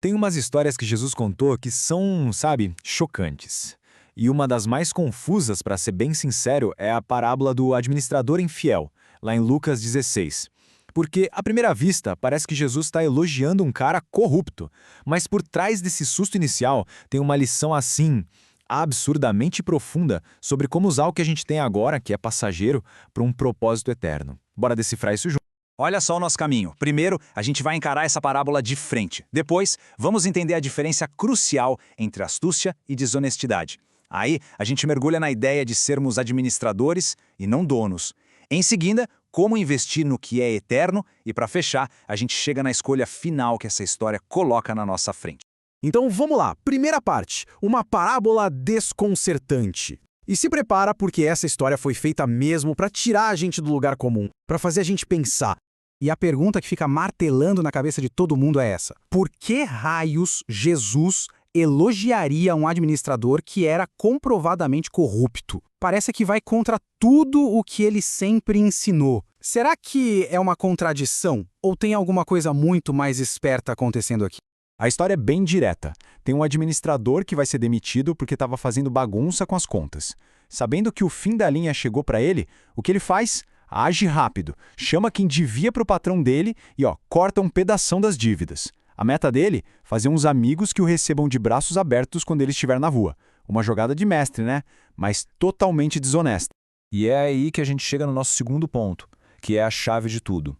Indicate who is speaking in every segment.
Speaker 1: Tem umas histórias que Jesus contou que são, sabe, chocantes. E uma das mais confusas, para ser bem sincero, é a parábola do administrador infiel, lá em Lucas 16. Porque, à primeira vista, parece que Jesus está elogiando um cara corrupto, mas por trás desse susto inicial tem uma lição assim, absurdamente profunda, sobre como usar o que a gente tem agora, que é passageiro, para um propósito eterno. Bora decifrar isso junto.
Speaker 2: Olha só o nosso caminho. Primeiro, a gente vai encarar essa parábola de frente. Depois, vamos entender a diferença crucial entre astúcia e desonestidade. Aí, a gente mergulha na ideia de sermos administradores e não donos. Em seguida, como investir no que é eterno e, para fechar, a gente chega na escolha final que essa história coloca na nossa frente.
Speaker 3: Então vamos lá, primeira parte, uma parábola desconcertante. E se prepara porque essa história foi feita mesmo para tirar a gente do lugar comum, para fazer a gente pensar. E a pergunta que fica martelando na cabeça de todo mundo é essa: por que raios Jesus elogiaria um administrador que era comprovadamente corrupto? Parece que vai contra tudo o que ele sempre ensinou. Será que é uma contradição? Ou tem alguma coisa muito mais esperta acontecendo aqui?
Speaker 1: A história é bem direta. Tem um administrador que vai ser demitido porque estava fazendo bagunça com as contas. Sabendo que o fim da linha chegou para ele, o que ele faz? Age rápido, chama quem devia para o patrão dele e corta um pedação das dívidas. A meta dele? Fazer uns amigos que o recebam de braços abertos quando ele estiver na rua. Uma jogada de mestre, né? Mas totalmente desonesta.
Speaker 4: E é aí que a gente chega no nosso segundo ponto, que é a chave de tudo.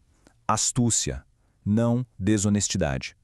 Speaker 4: Astúcia, não desonestidade.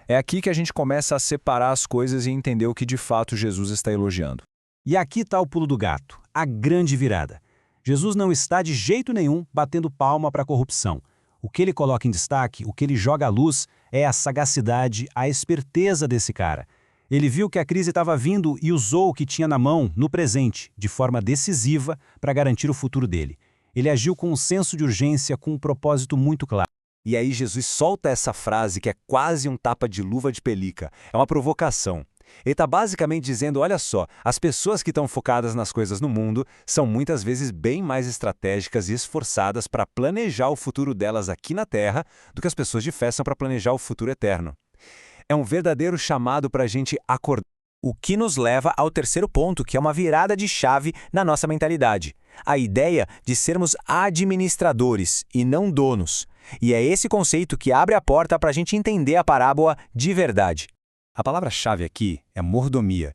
Speaker 4: É aqui que a gente começa a separar as coisas e entender o que de fato Jesus está elogiando.
Speaker 5: E aqui está o pulo do gato, a grande virada. Jesus não está de jeito nenhum batendo palma para a corrupção. O que ele coloca em destaque, o que ele joga à luz, é a sagacidade, a esperteza desse cara. Ele viu que a crise estava vindo e usou o que tinha na mão, no presente, de forma decisiva para garantir o futuro dele. Ele agiu com um senso de urgência, com um propósito muito claro.
Speaker 2: E aí Jesus solta essa frase que é quase um tapa de luva de pelica. É uma provocação. Ele está basicamente dizendo, olha só, as pessoas que estão focadas nas coisas no mundo são muitas vezes bem mais estratégicas e esforçadas para planejar o futuro delas aqui na Terra do que as pessoas de fé são para planejar o futuro eterno. É um verdadeiro chamado para a gente acordar. O que nos leva ao terceiro ponto, que é uma virada de chave na nossa mentalidade. A ideia de sermos administradores e não donos. E é esse conceito que abre a porta para a gente entender a parábola de verdade. A palavra-chave aqui é mordomia.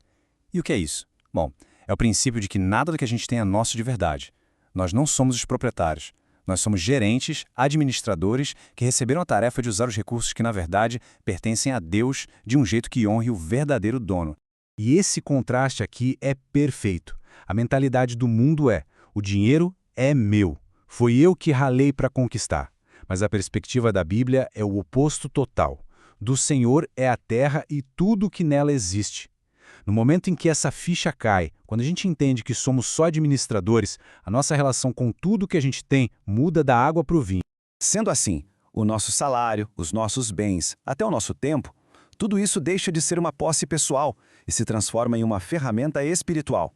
Speaker 2: E o que é isso? Bom, é o princípio de que nada do que a gente tem é nosso de verdade. Nós não somos os proprietários. Nós somos gerentes, administradores, que receberam a tarefa de usar os recursos que, na verdade, pertencem a Deus de um jeito que honre o verdadeiro dono. E esse contraste aqui é perfeito. A mentalidade do mundo é: o dinheiro é meu. Foi eu que ralei para conquistar. Mas a perspectiva da Bíblia é o oposto total. Do Senhor é a terra e tudo o que nela existe. No momento em que essa ficha cai, quando a gente entende que somos só administradores, a nossa relação com tudo que a gente tem muda da água para o vinho. Sendo assim, o nosso salário, os nossos bens, até o nosso tempo, tudo isso deixa de ser uma posse pessoal e se transforma em uma ferramenta espiritual.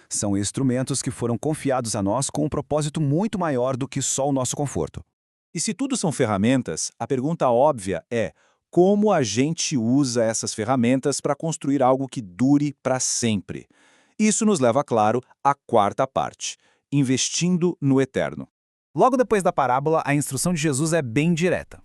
Speaker 2: São instrumentos que foram confiados a nós com um propósito muito maior do que só o nosso conforto. E se tudo são ferramentas, a pergunta óbvia é: como a gente usa essas ferramentas para construir algo que dure para sempre? Isso nos leva, claro, à quarta parte: investindo no eterno. Logo depois da parábola, a instrução de Jesus é bem direta.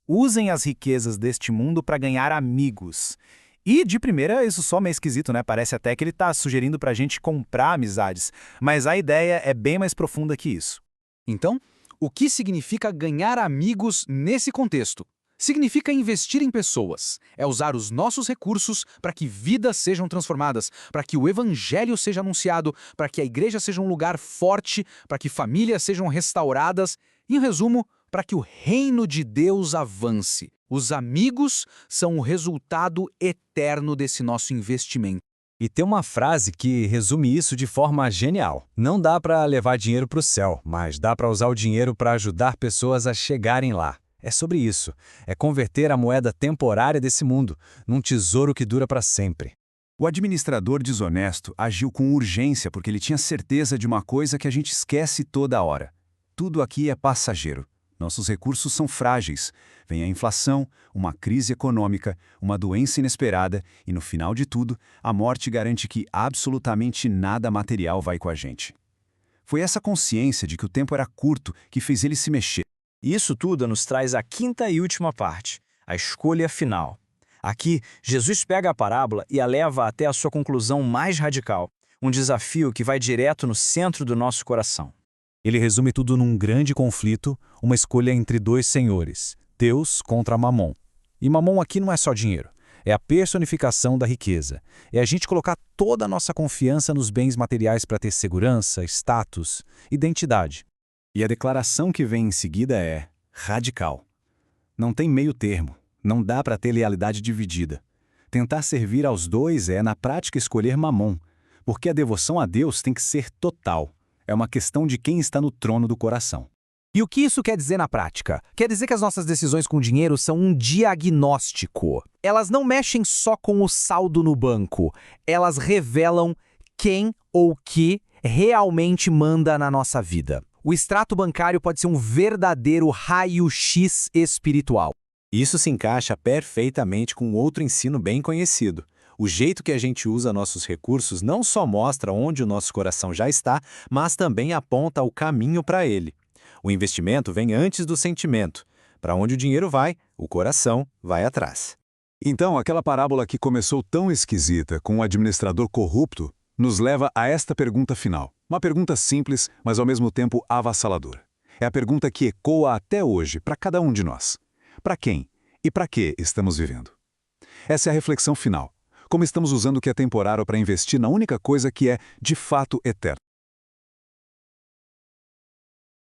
Speaker 2: Usem as riquezas deste mundo para ganhar amigos. E, de primeira, isso só meio esquisito, né? Parece até que ele está sugerindo para a gente comprar amizades. Mas a ideia é bem mais profunda que isso.
Speaker 6: Então, o que significa ganhar amigos nesse contexto? Significa investir em pessoas. É usar os nossos recursos para que vidas sejam transformadas, para que o evangelho seja anunciado, para que a igreja seja um lugar forte, para que famílias sejam restauradas. Em resumo, para que o reino de Deus avance. Os amigos são o resultado eterno desse nosso investimento.
Speaker 4: E tem uma frase que resume isso de forma genial. Não dá para levar dinheiro para o céu, mas dá para usar o dinheiro para ajudar pessoas a chegarem lá. É sobre isso. É converter a moeda temporária desse mundo num tesouro que dura para sempre.
Speaker 2: O administrador desonesto agiu com urgência porque ele tinha certeza de uma coisa que a gente esquece toda hora. Tudo aqui é passageiro. Nossos recursos são frágeis. Vem a inflação, uma crise econômica, uma doença inesperada e, no final de tudo, a morte garante que absolutamente nada material vai com a gente. Foi essa consciência de que o tempo era curto que fez ele se mexer.
Speaker 7: Isso tudo nos traz a quinta e última parte, a escolha final. Aqui, Jesus pega a parábola e a leva até a sua conclusão mais radical, um desafio que vai direto no centro do nosso coração.
Speaker 4: Ele resume tudo num grande conflito, uma escolha entre dois senhores, Deus contra Mamon. E Mamon aqui não é só dinheiro, é a personificação da riqueza. É a gente colocar toda a nossa confiança nos bens materiais para ter segurança, status, identidade.
Speaker 1: E a declaração que vem em seguida é radical. Não tem meio termo, não dá para ter lealidade dividida. Tentar servir aos dois é, na prática, escolher Mamon, porque a devoção a Deus tem que ser total. É uma questão de quem está no trono do coração.
Speaker 3: E o que isso quer dizer na prática? Quer dizer que as nossas decisões com dinheiro são um diagnóstico. Elas não mexem só com o saldo no banco. Elas revelam quem ou que realmente manda na nossa vida. O extrato bancário pode ser um verdadeiro raio-x espiritual.
Speaker 1: Isso se encaixa perfeitamente com outro ensino bem conhecido. O jeito que a gente usa nossos recursos não só mostra onde o nosso coração já está, mas também aponta o caminho para ele. O investimento vem antes do sentimento. Para onde o dinheiro vai, o coração vai atrás.
Speaker 2: Então, aquela parábola que começou tão esquisita com um administrador corrupto nos leva a esta pergunta final. Uma pergunta simples, mas ao mesmo tempo avassaladora. É a pergunta que ecoa até hoje para cada um de nós. Para quem e para que estamos vivendo? Essa é a reflexão final. Como estamos usando o que é temporário para investir na única coisa que é, de fato, eterna?